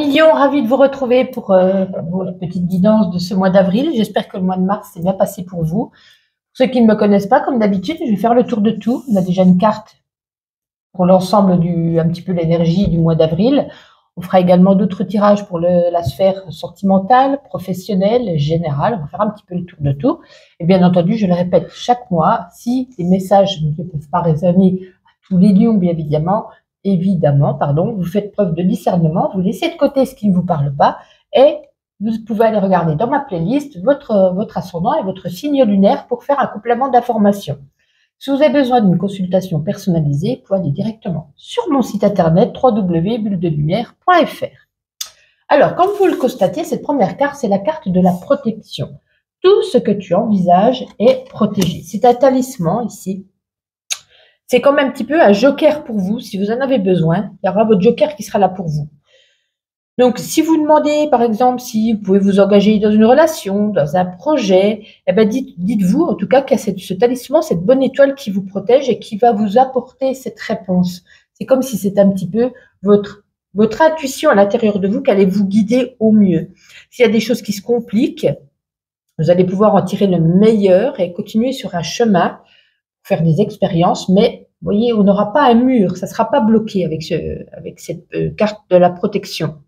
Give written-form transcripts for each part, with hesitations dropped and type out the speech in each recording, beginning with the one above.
millions, ravi de vous retrouver pour votre petite guidance de ce mois d'avril. J'espère que le mois de mars s'est bien passé pour vous. Pour ceux qui ne me connaissent pas, comme d'habitude, je vais faire le tour de tout. On a déjà une carte pour l'ensemble un petit peu l'énergie du mois d'avril. On fera également d'autres tirages pour la sphère sentimentale, professionnelle, générale. On va faire un petit peu le tour de tout. Et bien entendu, je le répète chaque mois, si les messages ne peuvent pas résonner à tous les lions, bien évidemment, vous faites preuve de discernement, vous laissez de côté ce qui ne vous parle pas et vous pouvez aller regarder dans ma playlist votre ascendant et votre signe lunaire pour faire un complément d'information. Si vous avez besoin d'une consultation personnalisée, vous pouvez aller directement sur mon site internet www.bulledelumière.fr. Alors, comme vous le constatez, cette première carte, c'est la carte de la protection. Tout ce que tu envisages est protégé. C'est un talisman ici. C'est comme un petit peu un joker pour vous. Si vous en avez besoin, il y aura votre joker qui sera là pour vous. Donc, si vous demandez, par exemple, si vous pouvez vous engager dans une relation, dans un projet, eh ben dites-vous, en tout cas, qu'il y a ce talisman, cette bonne étoile qui vous protège et qui va vous apporter cette réponse. C'est comme si c'était un petit peu votre intuition à l'intérieur de vous qui allait vous guider au mieux. S'il y a des choses qui se compliquent, vous allez pouvoir en tirer le meilleur et continuer sur un chemin, faire des expériences, mais vous voyez, on n'aura pas un mur, ça ne sera pas bloqué avec cette carte de la protection.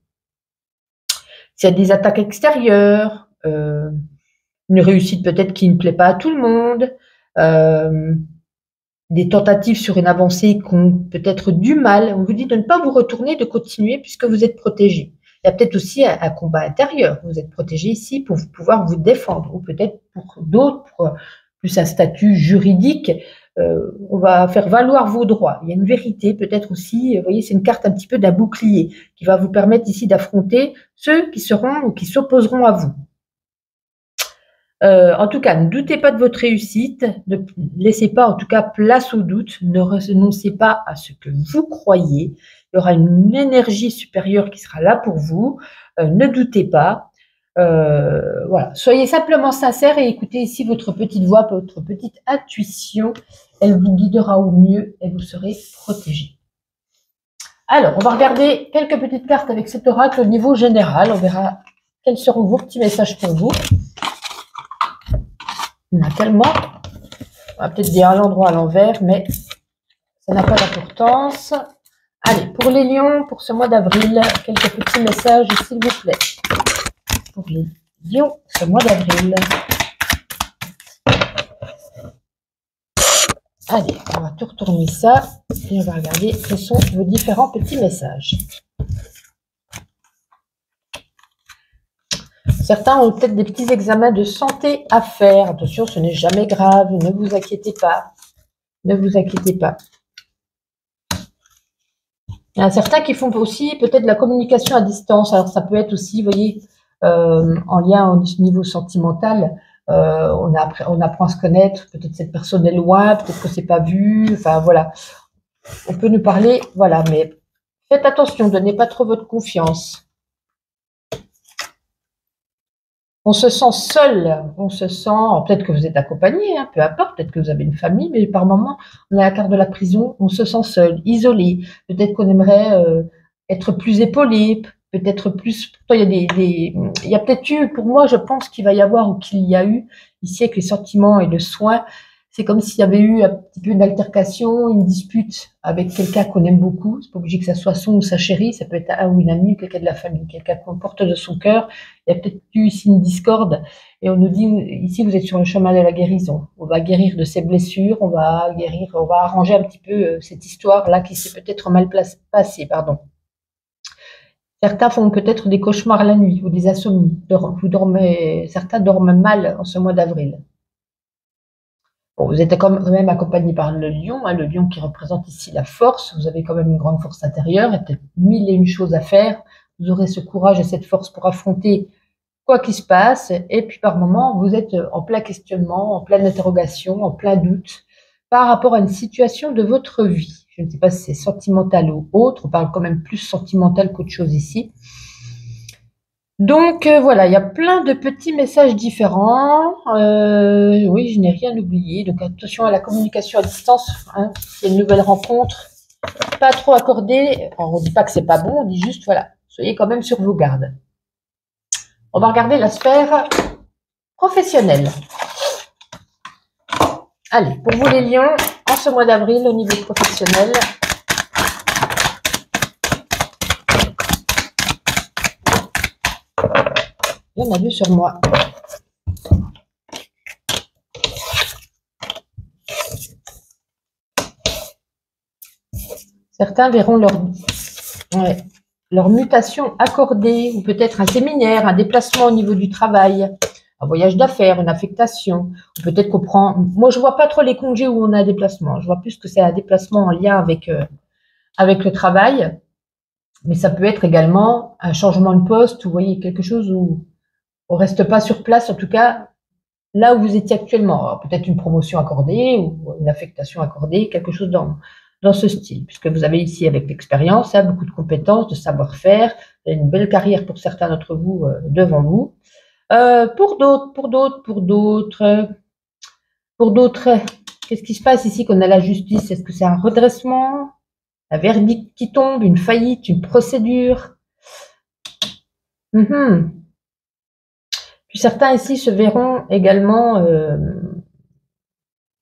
S'il y a des attaques extérieures, une réussite peut-être qui ne plaît pas à tout le monde, des tentatives sur une avancée qui ont peut-être du mal, on vous dit de ne pas vous retourner, de continuer puisque vous êtes protégé. Il y a peut-être aussi un combat intérieur, vous êtes protégé ici pour pouvoir vous défendre, ou peut-être pour d'autres, plus un statut juridique, on va faire valoir vos droits. Il y a une vérité peut-être aussi, vous voyez, c'est une carte un petit peu d'un bouclier qui va vous permettre ici d'affronter ceux qui seront ou qui s'opposeront à vous. En tout cas, ne doutez pas de votre réussite, ne laissez pas en tout cas place au doute, ne renoncez pas à ce que vous croyez. Il y aura une énergie supérieure qui sera là pour vous, ne doutez pas. Voilà, soyez simplement sincère et écoutez ici votre petite voix, votre petite intuition. Elle vous guidera au mieux et vous serez protégé. Alors, on va regarder quelques petites cartes avec cet oracle au niveau général. On verra quels seront vos petits messages pour vous. Il y en a tellement. On va peut-être dire à l'endroit à l'envers, mais ça n'a pas d'importance. Allez, pour les lions, pour ce mois d'avril, quelques petits messages, s'il vous plaît. Pour les lions, ce mois d'avril. Allez, on va tout retourner ça et on va regarder quels sont vos différents petits messages. Certains ont peut-être des petits examens de santé à faire. Attention, ce n'est jamais grave, ne vous inquiétez pas. Ne vous inquiétez pas. Il y en a certains qui font aussi peut-être de la communication à distance. Alors ça peut être aussi, vous voyez, en lien au niveau sentimental. On apprend à se connaître, peut-être cette personne est loin, peut-être que c'est pas vu, enfin voilà. On peut nous parler, voilà, mais faites attention, donnez pas trop votre confiance. On se sent seul, on se sent, peut-être que vous êtes accompagné, hein, peu importe, peut-être que vous avez une famille, mais par moment, on a la carte de la prison, on se sent seul, isolé. Peut-être qu'on aimerait être plus épaulé, peut-être plus. Il y a peut-être eu, pour moi, je pense qu'il va y avoir ou qu'il y a eu ici avec les sentiments et le soin. C'est comme s'il y avait eu un petit peu une altercation, une dispute avec quelqu'un qu'on aime beaucoup. C'est pas obligé que ça soit son ou sa chérie, ça peut être un ou une amie, quelqu'un de la famille, quelqu'un qu'on porte de son cœur. Il y a peut-être eu ici une discorde et on nous dit ici vous êtes sur le chemin de la guérison. On va guérir de ces blessures, on va arranger un petit peu cette histoire-là qui s'est peut-être mal passée, pardon. Certains font peut-être des cauchemars la nuit ou des insomnies. Certains dorment mal en ce mois d'avril. Bon, vous êtes quand même accompagné par le lion, hein, le lion qui représente ici la force. Vous avez quand même une grande force intérieure et peut-être 1001 choses à faire. Vous aurez ce courage et cette force pour affronter quoi qu'il se passe. Et puis par moments, vous êtes en plein questionnement, en pleine interrogation, en plein doute par rapport à une situation de votre vie. Je ne sais pas si c'est sentimental ou autre. On parle quand même plus sentimental qu'autre chose ici. Donc voilà, il y a plein de petits messages différents. Oui, je n'ai rien oublié. Donc attention à la communication à distance. Il y a une nouvelle rencontre. Pas trop accordée. On ne dit pas que c'est pas bon, on dit juste voilà, soyez quand même sur vos gardes. On va regarder la sphère professionnelle. Allez, pour vous les lions, en ce mois d'avril, au niveau professionnel, il y en a vu sur moi. Certains verront leur mutation accordée, ou peut-être un séminaire, un déplacement au niveau du travail, un voyage d'affaires, une affectation, ou peut-être qu'on prend... Moi, je vois pas trop les congés où on a un déplacement. Je vois plus que c'est un déplacement en lien avec le travail, mais ça peut être également un changement de poste, vous voyez, quelque chose où on reste pas sur place, en tout cas, là où vous étiez actuellement. Peut-être une promotion accordée ou une affectation accordée, quelque chose dans ce style, puisque vous avez ici, avec l'expérience, beaucoup de compétences, de savoir-faire, une belle carrière pour certains d'entre vous devant vous. Pour d'autres, qu'est-ce qui se passe ici qu'on a la justice? Est-ce que c'est un redressement, un verdict qui tombe, une faillite, une procédure? Puis certains ici se verront également,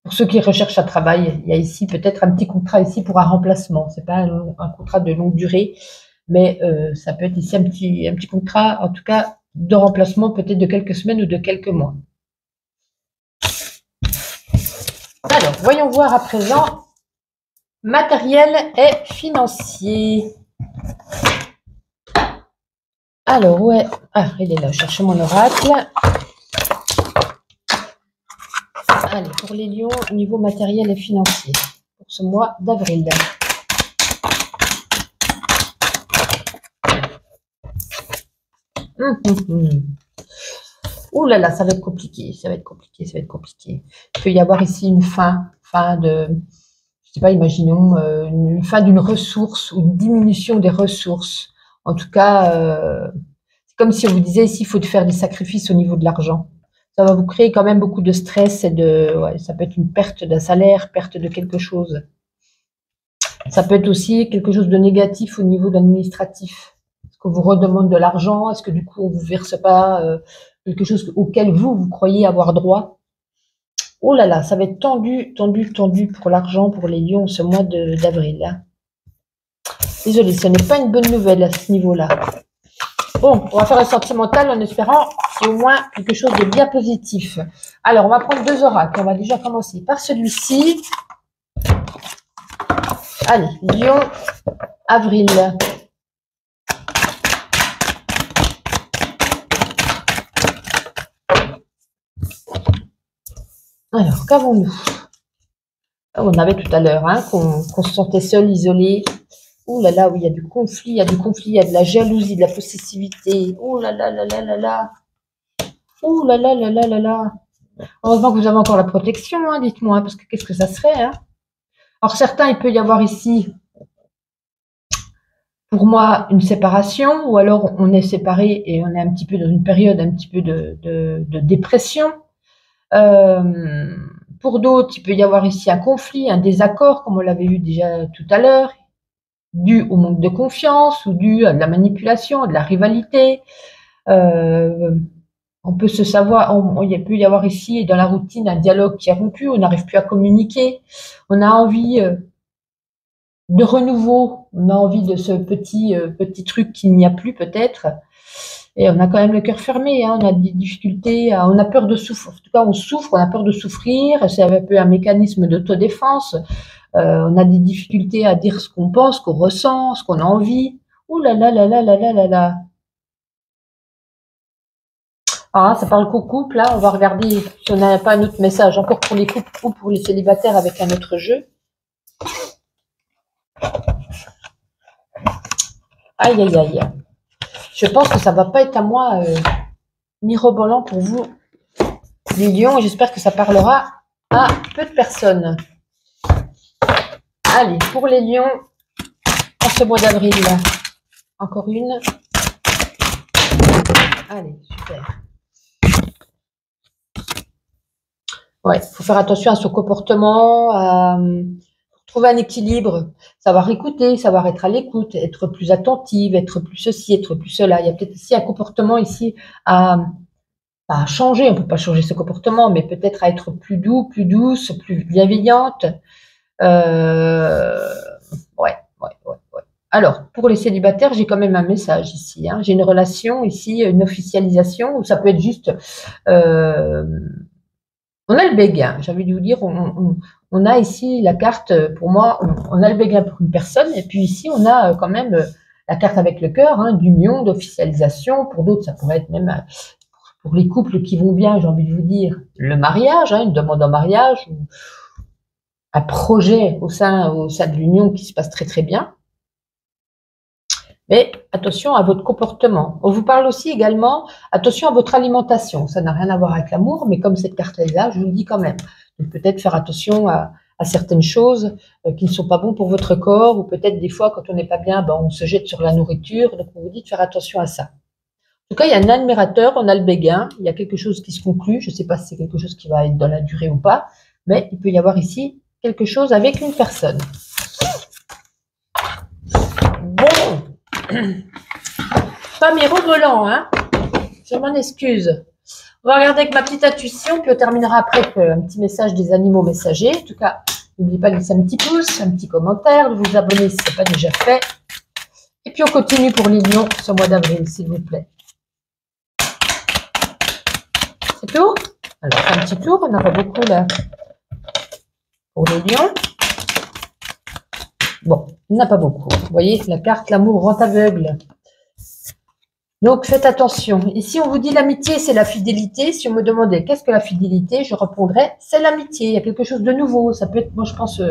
pour ceux qui recherchent un travail, il y a ici peut-être un petit contrat ici pour un remplacement. C'est pas un contrat de longue durée, mais ça peut être ici un petit contrat, en tout cas de remplacement, peut-être de quelques semaines ou de quelques mois. Alors, voyons voir à présent matériel et financier. Alors, ouais. Ah, il est là, je cherche mon oracle. Allez, pour les lions, au niveau matériel et financier, pour ce mois d'avril. Ouh là là, ça va être compliqué, ça va être compliqué, ça va être compliqué. Il peut y avoir ici une fin de, je sais pas, imaginons une fin d'une ressource ou une diminution des ressources. En tout cas, c'est comme si on vous disait ici, il faut faire des sacrifices au niveau de l'argent. Ça va vous créer quand même beaucoup de stress et ça peut être une perte d'un salaire, perte de quelque chose. Ça peut être aussi quelque chose de négatif au niveau de l'administratif. Est-ce qu'on vous redemande de l'argent? Est-ce que du coup, on vous verse pas quelque chose auquel vous croyez avoir droit? Oh là là, ça va être tendu pour l'argent, pour les lions, ce mois d'avril. Hein. Désolée, ce n'est pas une bonne nouvelle à ce niveau-là. Bon, on va faire un sentimental en espérant qu'il y ait au moins quelque chose de bien positif. Alors, on va prendre 2 oracles. On va déjà commencer par celui-ci. Allez, Lion, avril. Alors, qu'avons-nous? On avait tout à l'heure, hein, qu'on se sentait seul, isolé. Ouh là là, oui, il y a du conflit, il y a de la jalousie, de la possessivité. Ouh là là là là là là. Ouh là là là là là là. Heureusement que vous avez encore la protection, hein, dites-moi, parce que qu'est-ce que ça serait, hein? Alors certains, il peut y avoir ici, pour moi, une séparation, ou alors on est séparés et on est un petit peu dans une période un petit peu de dépression. Pour d'autres, il peut y avoir ici un conflit, un désaccord, comme on l'avait vu déjà tout à l'heure, dû au manque de confiance ou dû à de la manipulation, à de la rivalité. On peut se savoir, il peut y avoir ici dans la routine un dialogue qui est rompu, on n'arrive plus à communiquer, on a envie de renouveau, on a envie de ce petit truc qu'il n'y a plus peut-être, et on a quand même le cœur fermé, hein, on a des difficultés, on a peur de souffrir, en tout cas on souffre, on a peur de souffrir, c'est un peu un mécanisme d'autodéfense, on a des difficultés à dire ce qu'on pense, ce qu'on ressent, ce qu'on a envie. Ouh là là là là là là là là. Ah, ça parle qu'aux couples, là, on va regarder si on n'a pas un autre message, encore pour les couples ou pour les célibataires avec un autre jeu. Aïe, aïe, aïe. Je pense que ça va pas être à moi mirobolant pour vous, les lions, et j'espère que ça parlera à peu de personnes. Allez, pour les lions, en ce mois d'avril, encore une. Allez, super. Ouais, il faut faire attention à son comportement, trouver un équilibre, savoir écouter, savoir être à l'écoute, être plus attentive, être plus ceci, être plus cela. Il y a peut-être ici un comportement ici à changer. On ne peut pas changer ce comportement, mais peut-être à être plus doux, plus douce, plus bienveillante. Ouais. Alors, pour les célibataires, j'ai quand même un message ici. Hein. J'ai une relation ici, une officialisation, ou ça peut être juste... on a le béguin, j'ai envie de vous dire, on a ici la carte, pour moi, on a le béguin pour une personne, et puis ici, on a quand même la carte avec le cœur, hein, d'union, d'officialisation. Pour d'autres, ça pourrait être même, pour les couples qui vont bien, j'ai envie de vous dire, le mariage, hein, une demande en mariage, ou un projet au sein de l'union qui se passe très très bien. Mais attention à votre comportement. On vous parle aussi également, attention à votre alimentation. Ça n'a rien à voir avec l'amour, mais comme cette carte est là, je vous le dis quand même. Donc peut-être faire attention à certaines choses qui ne sont pas bonnes pour votre corps, ou peut-être des fois, quand on n'est pas bien, ben, on se jette sur la nourriture. Donc on vous dit de faire attention à ça. En tout cas, il y a un admirateur, on a le béguin, il y a quelque chose qui se conclut. Je ne sais pas si c'est quelque chose qui va être dans la durée ou pas, mais il peut y avoir ici quelque chose avec une personne. Bon. Pas mirobolant, hein. Je m'en excuse. On va regarder avec ma petite intuition, puis on terminera après avec un petit message des animaux messagers. En tout cas, n'oubliez pas de laisser un petit pouce, un petit commentaire, de vous abonner si ce n'est pas déjà fait. Et puis on continue pour les lions ce mois d'avril, s'il vous plaît. C'est tout? Alors, un petit tour, on n'a pas beaucoup là. Pour les lions. Bon, il n'y en a pas beaucoup. Vous voyez, la carte, l'amour rend aveugle. Donc, faites attention. Ici, on vous dit l'amitié, c'est la fidélité. Si on me demandait qu'est-ce que la fidélité, je répondrais, c'est l'amitié. Il y a quelque chose de nouveau. Ça peut être, moi, je pense,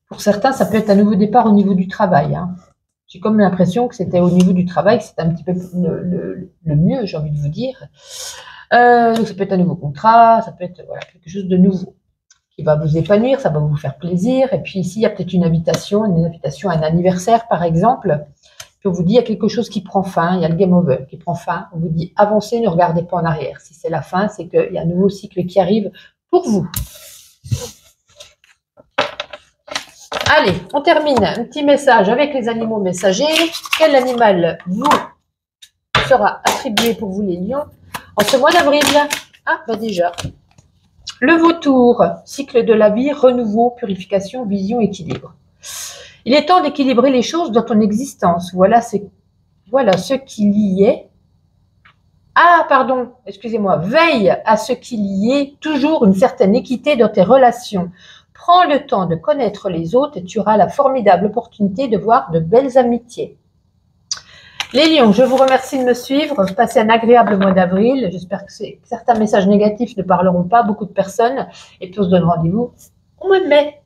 pour certains, ça peut être un nouveau départ au niveau du travail. Hein. J'ai comme l'impression que c'était au niveau du travail que c'était un petit peu le mieux, j'ai envie de vous dire. Donc, ça peut être un nouveau contrat, ça peut être voilà, quelque chose de nouveau qui va vous épanouir, ça va vous faire plaisir. Et puis ici, il y a peut-être une invitation à un anniversaire, par exemple. Puis on vous dit, il y a quelque chose qui prend fin, il y a le game over qui prend fin. On vous dit, avancez, ne regardez pas en arrière. Si c'est la fin, c'est qu'il y a un nouveau cycle qui arrive pour vous. Allez, on termine. Un petit message avec les animaux messagers. Quel animal vous sera attribué pour vous, les lions, en ce mois d'avril? Ah, bah déjà. Le vautour, cycle de la vie, renouveau, purification, vision, équilibre. Il est temps d'équilibrer les choses dans ton existence. Voilà ce qu'il y est. Ah, pardon, excusez-moi. Veille à ce qu'il y ait toujours une certaine équité dans tes relations. Prends le temps de connaître les autres et tu auras la formidable opportunité de voir de belles amitiés. Les lions, je vous remercie de me suivre. Passez un agréable mois d'avril. J'espère que certains messages négatifs ne parleront pas à beaucoup de personnes. Et puis on se donne rendez-vous au mois de mai.